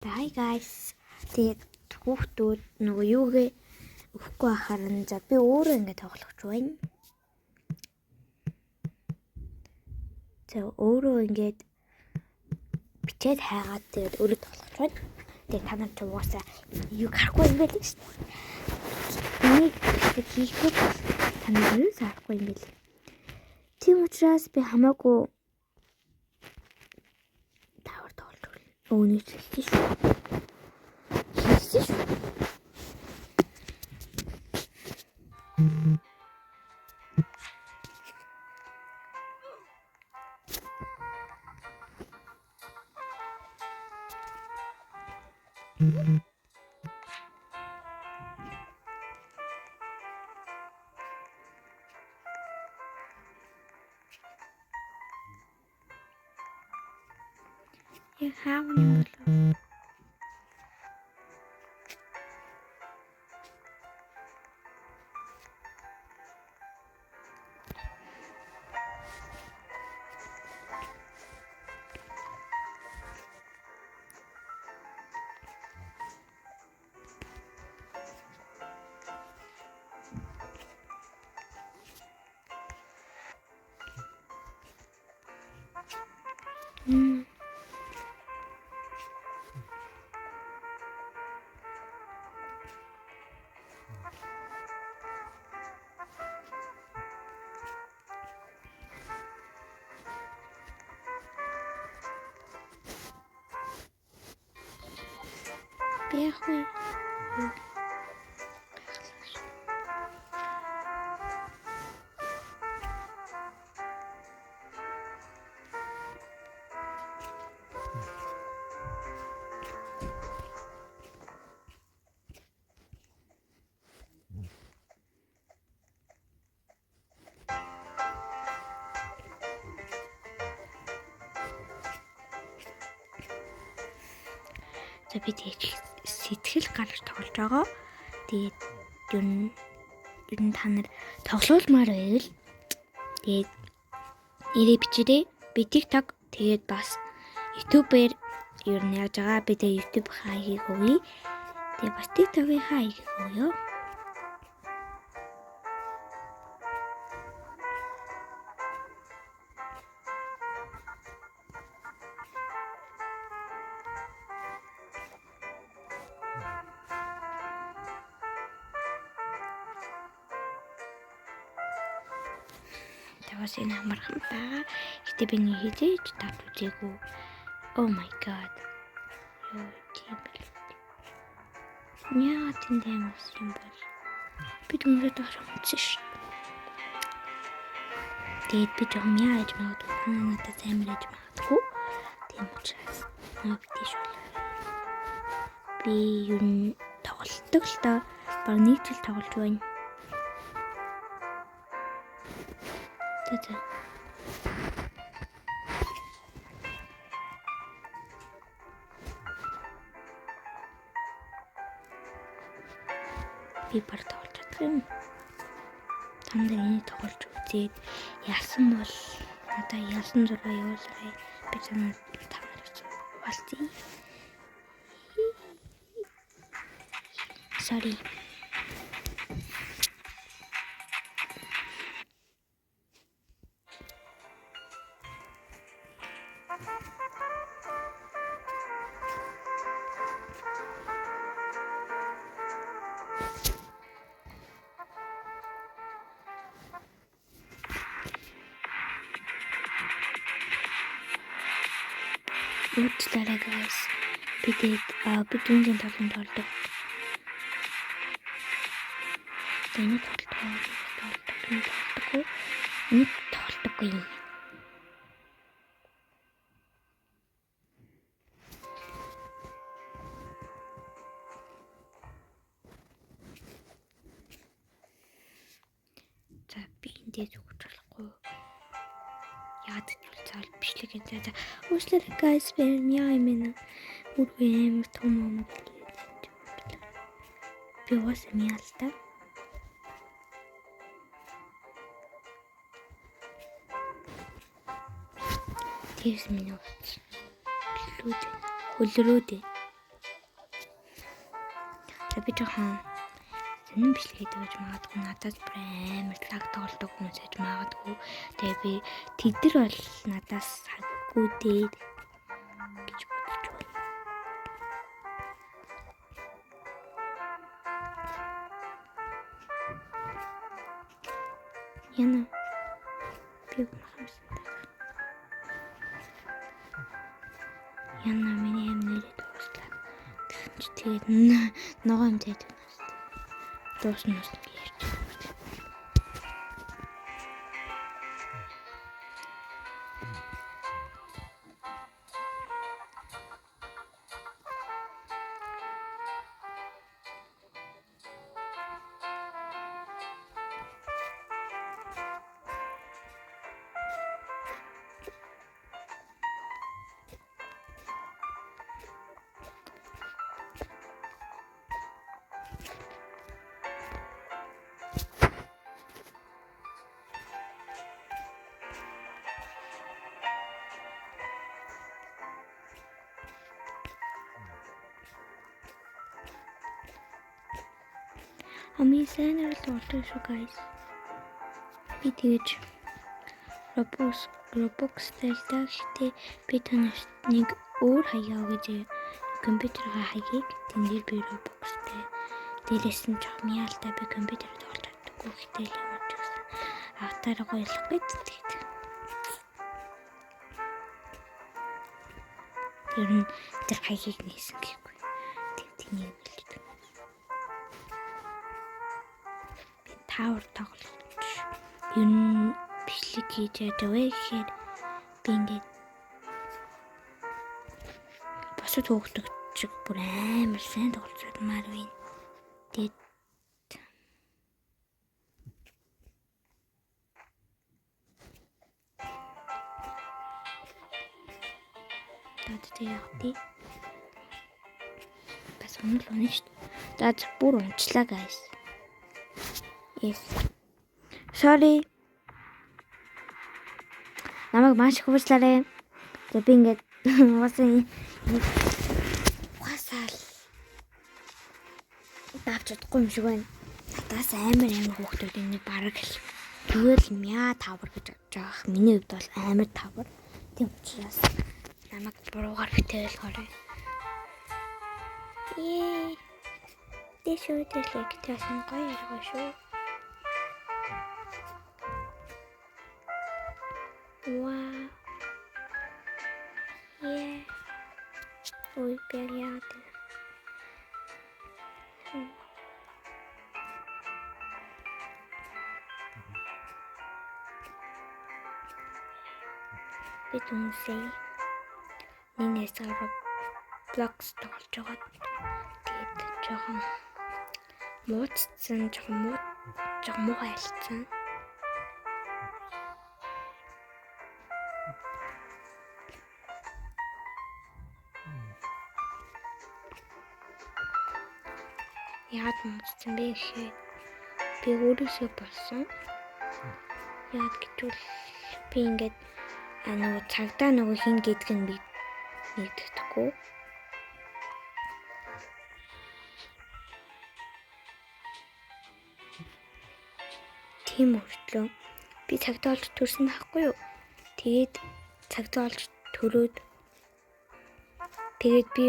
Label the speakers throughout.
Speaker 1: Hi guys. Тэгээд хүүхдүүд нөгөө юугээ өгөхгүй байхаар нь за би өөрөө ингэ тоглох байна. За өөрөө ингэж бичээд хайгаад тэгээд өөрөө тоглох байна. Тэгээд та нар ч угаасаа юу харахгүй юм байл шүү дээ. Энийг хийхэд та нар юу харахгүй юм байл. Тийм учраас би хамаагүй тавар тоглож байна. Өөний хэлсэн шүү. Хэлсэн шүү. Яг хаав юм болов. Би яг уу за би тэгж сэтгэл гарч тоглож байгаа. Тэгээд ер нь та нар тоглоулмаар байвал тэгээд нэрээ бичээрэй. Би TikTok тэгээд бас YouTube-ээр ер нь яаж байгаа. Би тэгээд YouTube хаа хийх үгүй. Тэгээд бас TikTok-ийн хаа хийх үгүй. Бас энэ амархан байгаа. Гэтэ би нэг хийж тат үзээгүй. Oh my god. Ёо тийм бэл. Яа тийм дэмс юм бол. Би түнрээ таарах үзсэн шүү. Тэгээд би жоохон яаж магадгүй надад замираж магадгүй. Тийм учраас битиш болоо. Би юу тоглолтог л та баг нэг жил тоглож байна. Би баг тоглож чадах юм. Танд энэ тоглож үзээд яасан бол надаа ялсан зураг явуулаарай. Би танаар хуваалцъя. Sorry. Уучлаарай guys. Би дүнгийн тоглолдог. Тэний тоглолдог. Нэг тоглолдоггүй. За би эндээ зүгж болохгүй. Яад цаал бичлэг энэ. За уучлаарай guys. Яа юм бэ? Үргэлж том. Би бас мяалта. Тэрс минут. Хөлрөөд. би жоохон сонирн бичлэгээд байж магадгүй надад амар лаг тоглодог хүмүүс байж магадгүй. Тэгээ би тэдэр бол надаас хаггүй дээ гэж бодож байна. Яна би хамсан. Яна миний амнэрээ дуустал. Тэгээд ногоо амтээд байна. Дуусна ярьж. Хамгийн сайн л болдог шүү guys. Би тэгэж Roblox дэлдэг гэхдээ би танаас нэг өөр хаяа гэж компьютерийн хаягийг тэнгэр би Roblox дээр дээрээс нь жоо мяалтай би компьютерд тоглож чаддаггүй гэхдээ л юм чигсэн. Автаараа гоёлох гэж тэгт. Тэр хаягийг нээсэн гэхгүй. Тэнийг билдэг. Тавар тоглож юм бичлэг хийж яваа гэхээр би ингээд босод хөөгдөг чиг бүр амар сайн тоглож чадмаар байна. Тэгээд яахти бас онол унаа шүү дээ. Даад бүр унчлаа guys. Yes. Sorry. Намайг маш их уучлаарай. Би ингээд уусаа давч чадахгүй юм шиг байна. Надаас амар хөөхтүүд энэ бараг тэгэл мяа тавар гэж бодож байгаа. Миний хувьд бол амар тавар. Тийм учраас намайг буруугаар битэл хорой. Дэшүү дэшлэг тасан гоё яргаа шүү. Wow. Yeah. Ой, бяяд. бид үнсээ нинээс Roblox тоглож байгаа. Тэгээд жоохон мууцсан, жоохон муухай айлцсан. Яад мууцсан бэ гэхээр би өөрөөсөө болсон. Яад гэвэл би ингээд нөгөө цагтаа нөгөө хин гэдг нь би нэгдэхгүй. Тийм өртлөө би цагтаа олж төрсөн байхгүй юу? Тэгээд цагтаа олж төрөөд тэгээд би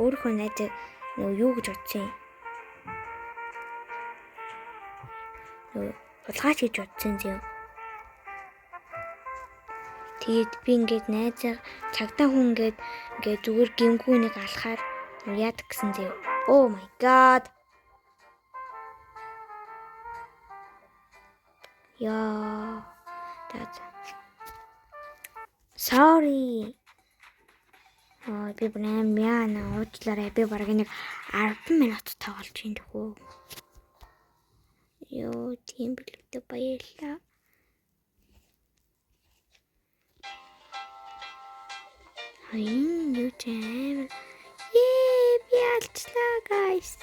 Speaker 1: өөрөө найзаа нөгөө юу гэж бодсон юм? Нөгөө улгаач гэж бодсон юм. Тэгээд би ингээд найзаа цагтаа хүн ингээд зүгээр гимгүү нэг алхаар яадаг гэсэн зэв. Oh my god. Яа. Sorry. Би брэм яана уучлаарай. Би бараг нэг 10 минут тоглож ин тхүү. Ёо, тийм билэгтэй баярлаа. Ай, юу чам. Би алчлаа guys.